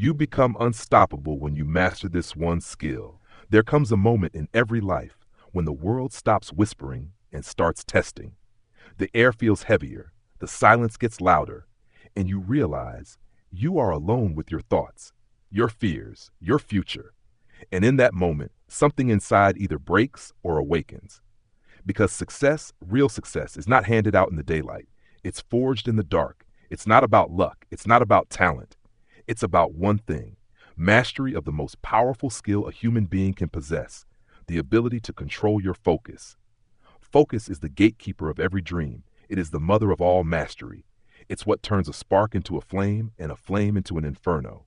You become unstoppable when you master this one skill. There comes a moment in every life when the world stops whispering and starts testing. The air feels heavier, the silence gets louder, and you realize you are alone with your thoughts, your fears, your future. And in that moment, something inside either breaks or awakens. Because success, real success, is not handed out in the daylight. It's forged in the dark. It's not about luck. It's not about talent. It's about one thing: mastery of the most powerful skill a human being can possess, the ability to control your focus. Focus is the gatekeeper of every dream. It is the mother of all mastery. It's what turns a spark into a flame and a flame into an inferno.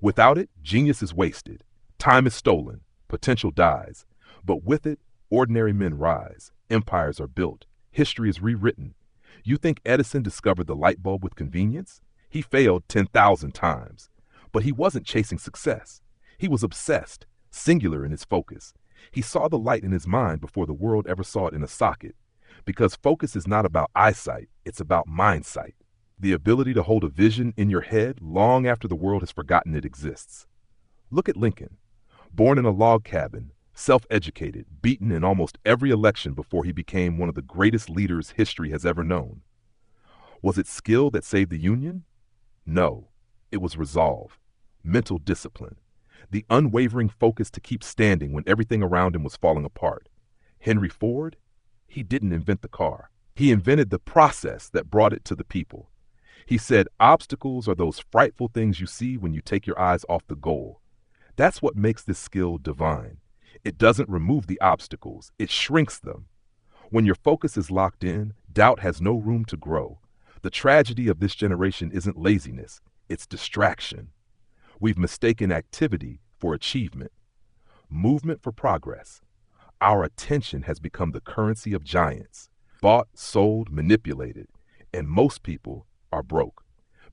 Without it, genius is wasted. Time is stolen. Potential dies. But with it, ordinary men rise. Empires are built. History is rewritten. You think Edison discovered the light bulb with convenience? He failed 10,000 times. But he wasn't chasing success. He was obsessed, singular in his focus. He saw the light in his mind before the world ever saw it in a socket. Because focus is not about eyesight, it's about mindsight. The ability to hold a vision in your head long after the world has forgotten it exists. Look at Lincoln. Born in a log cabin, self-educated, beaten in almost every election before he became one of the greatest leaders history has ever known. Was it skill that saved the Union? No, it was resolve, mental discipline, the unwavering focus to keep standing when everything around him was falling apart. Henry Ford? He didn't invent the car. He invented the process that brought it to the people. He said, obstacles are those frightful things you see when you take your eyes off the goal. That's what makes this skill divine. It doesn't remove the obstacles, it shrinks them. When your focus is locked in, doubt has no room to grow. The tragedy of this generation isn't laziness, it's distraction. We've mistaken activity for achievement, movement for progress. Our attention has become the currency of giants, bought, sold, manipulated, and most people are broke.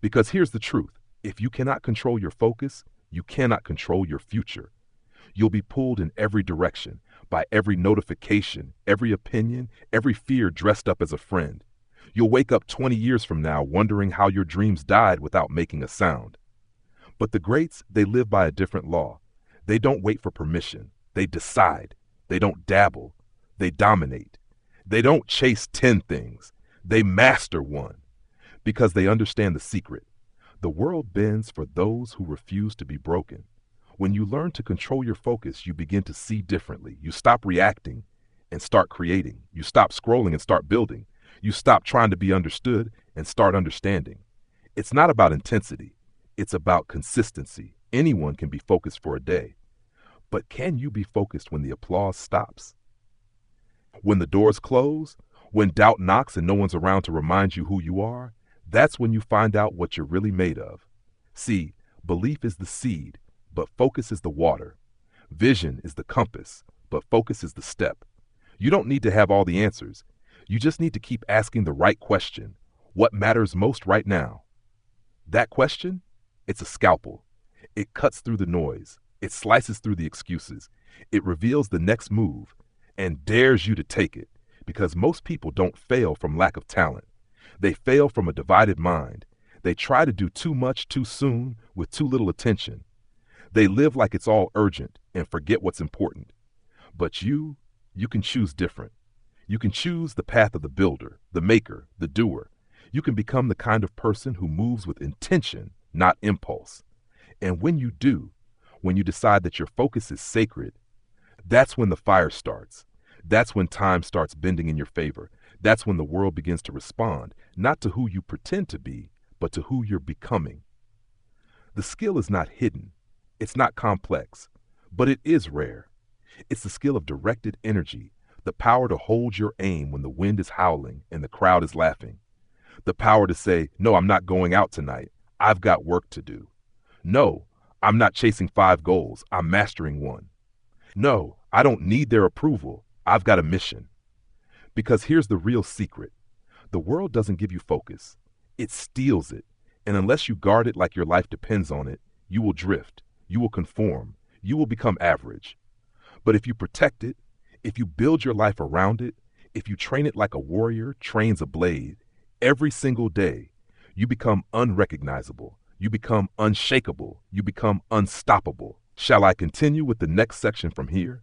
Because here's the truth: if you cannot control your focus, you cannot control your future. You'll be pulled in every direction, by every notification, every opinion, every fear dressed up as a friend. You'll wake up 20 years from now wondering how your dreams died without making a sound. But the greats, they live by a different law. They don't wait for permission. They decide. They don't dabble. They dominate. They don't chase 10 things. They master one. Because they understand the secret. The world bends for those who refuse to be broken. When you learn to control your focus, you begin to see differently. You stop reacting and start creating. You stop scrolling and start building. You stop trying to be understood and start understanding. It's not about intensity. It's about consistency. Anyone can be focused for a day. But can you be focused when the applause stops? When the doors close? When doubt knocks and no one's around to remind you who you are? That's when you find out what you're really made of. See, belief is the seed, but focus is the water. Vision is the compass, but focus is the step. You don't need to have all the answers. You just need to keep asking the right question. What matters most right now? That question? It's a scalpel. It cuts through the noise. It slices through the excuses. It reveals the next move and dares you to take it, because most people don't fail from lack of talent. They fail from a divided mind. They try to do too much too soon with too little attention. They live like it's all urgent and forget what's important. But you can choose different. You can choose the path of the builder, the maker, the doer. You can become the kind of person who moves with intention, not impulse. And when you do, when you decide that your focus is sacred, that's when the fire starts. That's when time starts bending in your favor. That's when the world begins to respond, not to who you pretend to be, but to who you're becoming. The skill is not hidden. It's not complex, but it is rare. It's the skill of directed energy, the power to hold your aim when the wind is howling and the crowd is laughing. The power to say, no, I'm not going out tonight. I've got work to do. No, I'm not chasing 5 goals. I'm mastering one. No, I don't need their approval. I've got a mission. Because here's the real secret. The world doesn't give you focus. It steals it. And unless you guard it like your life depends on it, you will drift. You will conform. You will become average. But if you protect it, if you build your life around it, if you train it like a warrior trains a blade, every single day, you become unrecognizable. You become unshakable. You become unstoppable. Shall I continue with the next section from here?